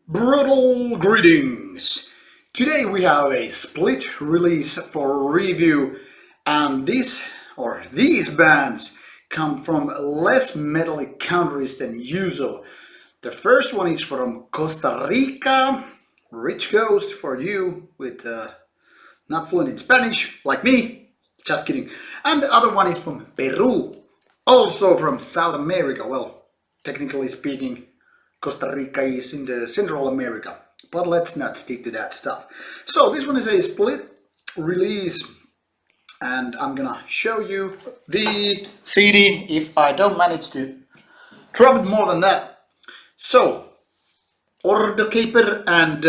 Brutal greetings! Today we have a split release for review, and these bands come from less metallic countries than usual. The first one is from Costa Rica, rich coast for you with not fluent in Spanish like me, just kidding. And the other one is from Peru, also from South America. Well, technically speaking, Costa Rica is in the Central America, but let's not stick to that stuff. So this one is a split release, and I'm gonna show you the CD if I don't manage to drop it more than that. So, Ordo Caper and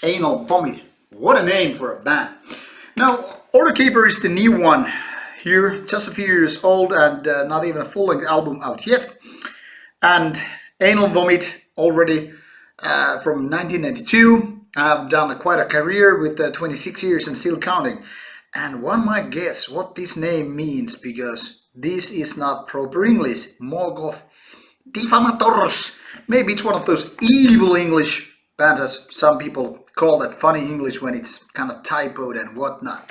Anal Vomit. What a name for a band. Now, Ordo Caper is the new one here, just a few years old and not even a full-length album out yet. And Anal Vomit already from 1992. I've done quite a career with 26 years and still counting. And one might guess what this name means, because this is not proper English. Morgue of Difamators. Maybe it's one of those evil English bands, as some people call that funny English when it's kind of typoed and whatnot.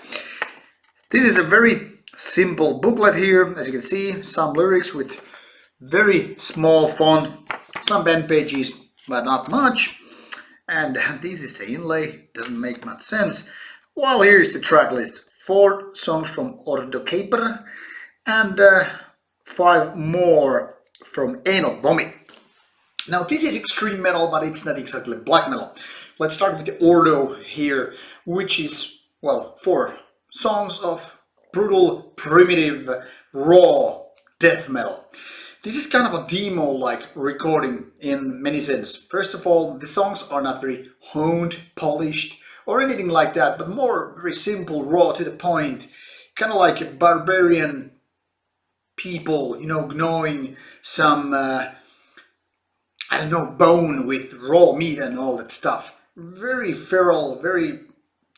This is a very simple booklet here, as you can see, some lyrics with very small font, some band pages, but not much. And this is the inlay, doesn't make much sense. Well, here is the track list. 4 songs from Ordo Caper and 5 more from Anal Vomit. Now this is extreme metal, but it's not exactly black metal. Let's start with the Ordo here, which is, well, 4 songs of brutal, primitive, raw death metal. This is kind of a demo-like recording in many sense. First of all, the songs are not very honed, polished, or anything like that, but more very simple, raw, to the point, kind of like barbarian people, you know, gnawing some, I don't know, bone with raw meat and all that stuff. Very feral, very,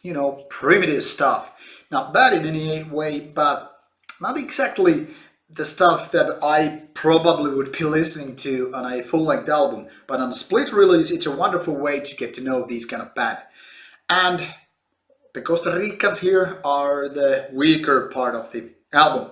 you know, primitive stuff. Not bad in any way, but not exactly the stuff that I probably would be listening to on a full-length album. But on a split release, it's a wonderful way to get to know these kind of band. And the Costa Ricans here are the weaker part of the album.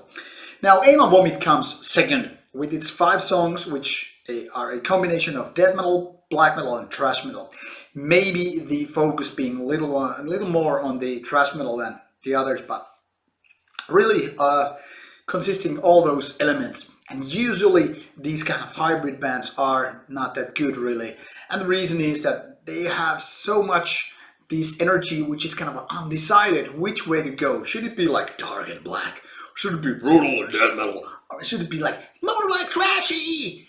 Now, Anal Vomit comes second with its 5 songs, which are a combination of death metal, black metal, and thrash metal. Maybe the focus being a little more on the thrash metal than the others, but really consisting all those elements. And usually these kind of hybrid bands are not that good, really. And the reason is that they have so much this energy, which is kind of undecided which way to go. Should it be like dark and black? Should it be brutal or death metal? Or should it be like more like thrashy?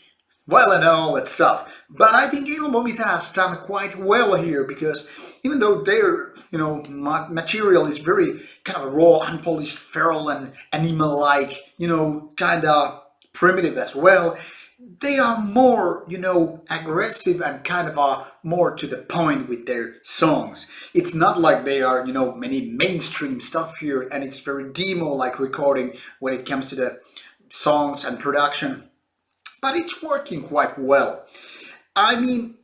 Well, and all that stuff. But I think Anal Vomit has done quite well here, because even though their, you know, material is very kind of raw, unpolished, feral and animal-like, you know, kind of primitive as well, they are more, you know, aggressive and kind of more to the point with their songs. It's not like they are, you know, many mainstream stuff here, and it's very demo-like recording when it comes to the songs and production. But it's working quite well. I mean,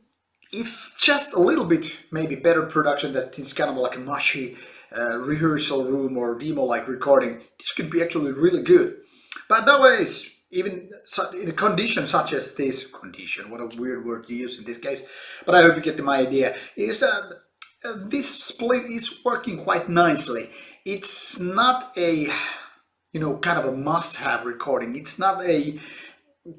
if just a little bit maybe better production, that is kind of like a mushy rehearsal room or demo-like recording, this could be actually really good. But nowadays, even in a condition such as this, condition, what a weird word to use in this case, but I hope you get my idea, is that this split is working quite nicely. It's not a, you know, kind of a must-have recording. It's not a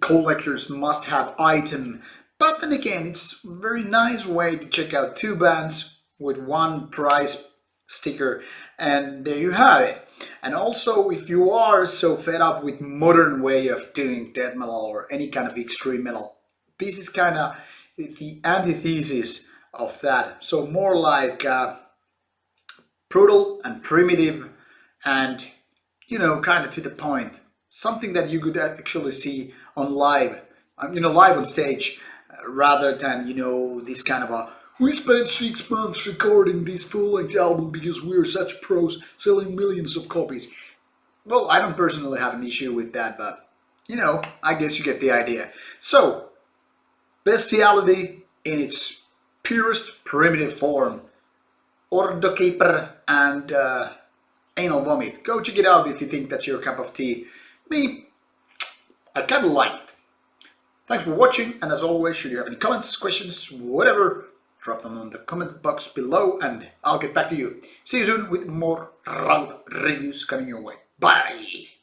collector's must-have item. But then again, it's a very nice way to check out 2 bands with 1 price sticker, and there you have it. And also, if you are so fed up with modern way of doing death metal or any kind of extreme metal, this is kind of the antithesis of that. So more like brutal and primitive and, you know, kind of to the point. Something that you could actually see on live, you know, live on stage, rather than, you know, this kind of a, we spent 6 months recording this full-length album because we're such pros selling millions of copies. Well, I don't personally have an issue with that, but, you know, I guess you get the idea. So, bestiality in its purest primitive form. Ordo Caper and anal vomit. Go check it out if you think that's your cup of tea. Me, I kinda like it. Thanks for watching, and as always, should you have any comments, questions, whatever, drop them in the comment box below and I'll get back to you. See you soon with more Rauta reviews coming your way. Bye!